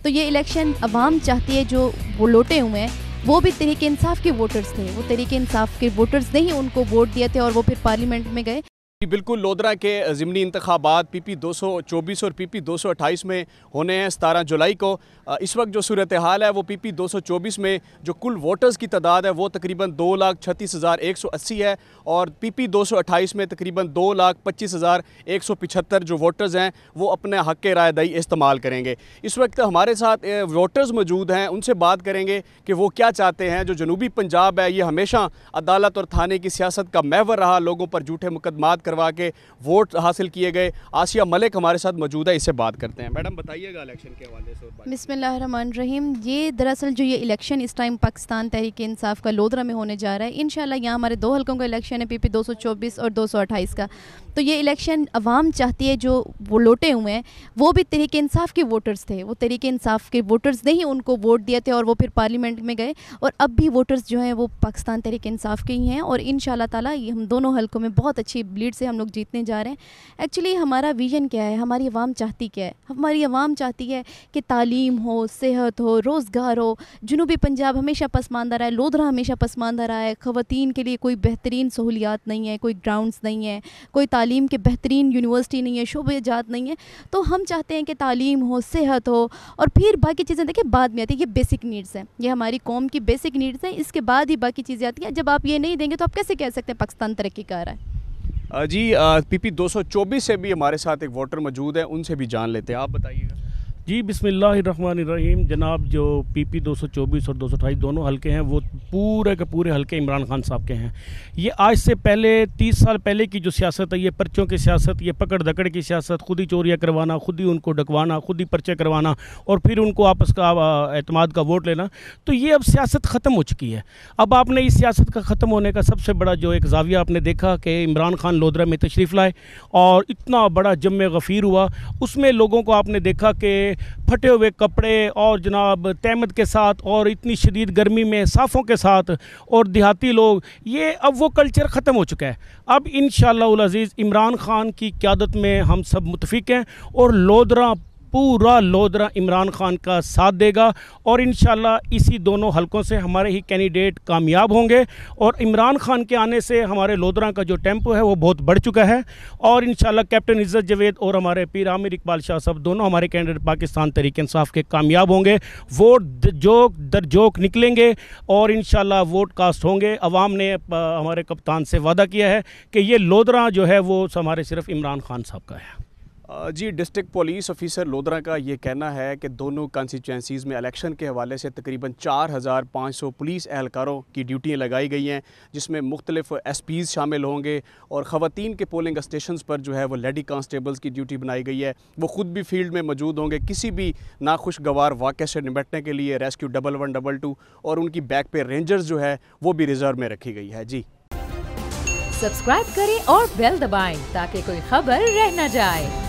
तो ये इलेक्शन अवाम चाहती है, जो वो लौटे हुए हैं वो भी तहरीक इंसाफ के वोटर्स थे, वो तहरीक इंसाफ के वोटर्स ने ही उनको वोट दिए थे और वो फिर पार्लियामेंट में गए। बिल्कुल, लोधरा के ज़िमनी इंतखाबात PP 224 और PP 228 में होने हैं 17 जुलाई को। इस वक्त जो सूरत हाल है वो PP 224 में जो कुल वोटर्स की तादाद है वो तकरीबन 2,36,180 है और PP 228 में तकरीबन 2,25,175 जो वोटर्स हैं वो अपने हक़ के राय दही इस्तेमाल करेंगे। इस वक्त हमारे साथ वोटर्स मौजूद हैं, उनसे बात करेंगे कि वो क्या चाहते हैं। जो जनूबी पंजाब है ये हमेशा अदालत और थाने की सियासत का महवर रहा, लोगों पर झूठे मुकदमात करवा के वोट हासिल किए गए। आसिया मलिक हमारे साथ मौजूद है, इससे बात करते हैं। मैडम बताइएगा इलेक्शन के हवाले से। बिस्मिल्लाहिर्रहमानिर्रहीम। ये दरअसल जो ये इलेक्शन इस टाइम पाकिस्तान तहरीक इंसाफ का लोधरा में होने जा रहा है, इंशाल्लाह यहाँ हमारे 2 हलकों का इलेक्शन है, PP 224 और 228 का। तो ये इलेक्शन अवाम चाहती है, जो वो लौटे हुए हैं वो भी तहरीक इंसाफ के वोटर्स थे, वो तहरीक इंसाफ के वोटर्स ने ही उनको वोट दिए थे और वो फिर पार्लियामेंट में गए। और अब भी वोटर्स जो हैं वो पाकिस्तान तहरीक इंसाफ के ही हैं और इंशाल्लाह ताला ये हम दोनों हलकों में बहुत अच्छी लीड से हम लोग जीतने जा रहे हैं। एक्चुअली हमारा विजन क्या है, हमारी आवाम चाहती क्या है? हमारी आवाम चाहती है कि तालीम हो, सेहत हो, रोज़गार हो। जनूबी पंजाब हमेशा पसमानदा रहा है, लोधरा हमेशा पसमानदा रहा है। ख़वातीन के लिए कोई बेहतरीन सहूलियात नहीं है, कोई ग्राउंड्स नहीं है, कोई तालीम के बेहतरीन यूनिवर्सिटी नहीं है, शोबेजात नहीं है। तो हम चाहते हैं कि तालीम हो, सेहत हो और फिर बाकी चीज़ें देखिए बाद में आती है। ये बेसिक नीड्स हैं, ये हमारी कौम की बेसिक नीड्स हैं, इसके बाद ही बाकी चीज़ें आती हैं। जब आप ये नहीं देंगे तो आप कैसे कह सकते हैं पाकिस्तान तरक्की कर रहा है? जी, PP 224 से भी हमारे साथ एक वोटर मौजूद है, उनसे भी जान लेते हैं। आप बताइएगा। जी, बिस्मिल्लाहिर्रहमानिर्रहीम। जनाब, जो PP 224 और 228 दोनों हलके हैं वो पूरे के पूरे हलके इमरान खान साहब के हैं। ये आज से पहले 30 साल पहले की जो सियासत है, ये पर्चों की सियासत, ये पकड़ दकड़ की सियासत, खुद ही चोरियाँ करवाना, खुद ही उनको डकवाना, खुद ही पर्चे करवाना और फिर उनको आपस का एतमाद का वोट लेना, तो ये अब सियासत ख़त्म हो चुकी है। अब आपने इस सियासत का ख़त्म होने का सबसे बड़ा जो एक जाविया आपने देखा कि इमरान खान लोधरा में तशरीफ़ लाए और इतना बड़ा जम्मे गफ़ीर हुआ। उसमें लोगों को आपने देखा कि फटे हुए कपड़े और जनाब तहमत के साथ और इतनी शदीद गर्मी में साफ़ों के साथ और देहाती लोग, ये अब वो कल्चर ख़त्म हो चुका है। अब इंशाअल्लाह उल अज़ीज़ इमरान खान की क़यादत में हम सब मुतफ़िक़ हैं और लोधरा पूरा लोधरा इमरान खान का साथ देगा और इंशाअल्लाह इसी दोनों हलकों से हमारे ही कैंडिडेट कामयाब होंगे और इमरान खान के आने से हमारे लोधरा का जो टेम्पो है वो बहुत बढ़ चुका है और इंशाअल्लाह कैप्टन इज़्ज़त जवेद और हमारे पीर आमिर इकबाल शाह साहब दोनों हमारे कैंडिडेट पाकिस्तान तहरीक इंसाफ के कामयाब होंगे। वोट जोक दर जोक निकलेंगे और इंशाअल्लाह वोट कास्ट होंगे। अवाम ने हमारे कप्तान से वादा किया है कि ये लोधरा जो है वो हमारे सिर्फ इमरान खान साहब का है। जी, डिस्ट्रिक्ट पुलिस ऑफिसर लोधरा का ये कहना है कि दोनों कॉन्स्टिट्यूंसीज़ में इलेक्शन के हवाले से तकरीबन 4,500 पुलिस एहलकारों की ड्यूटियाँ लगाई गई हैं, जिसमें मुख्तलिफ SPs शामिल होंगे और ख़वातीन के पोलिंग स्टेशंस पर जो है वो लेडी कांस्टेबल्स की ड्यूटी बनाई गई है। वो ख़ुद भी फील्ड में मौजूद होंगे किसी भी नाखुशगवार वाक़े से निपटने के लिए। रेस्क्यू 1122 और उनकी बैक पे रेंजर्स जो है वो भी रिजर्व में रखी गई है। जी, सब्सक्राइब करें और बेल दबाएं ताकि कोई खबर रह न जाए।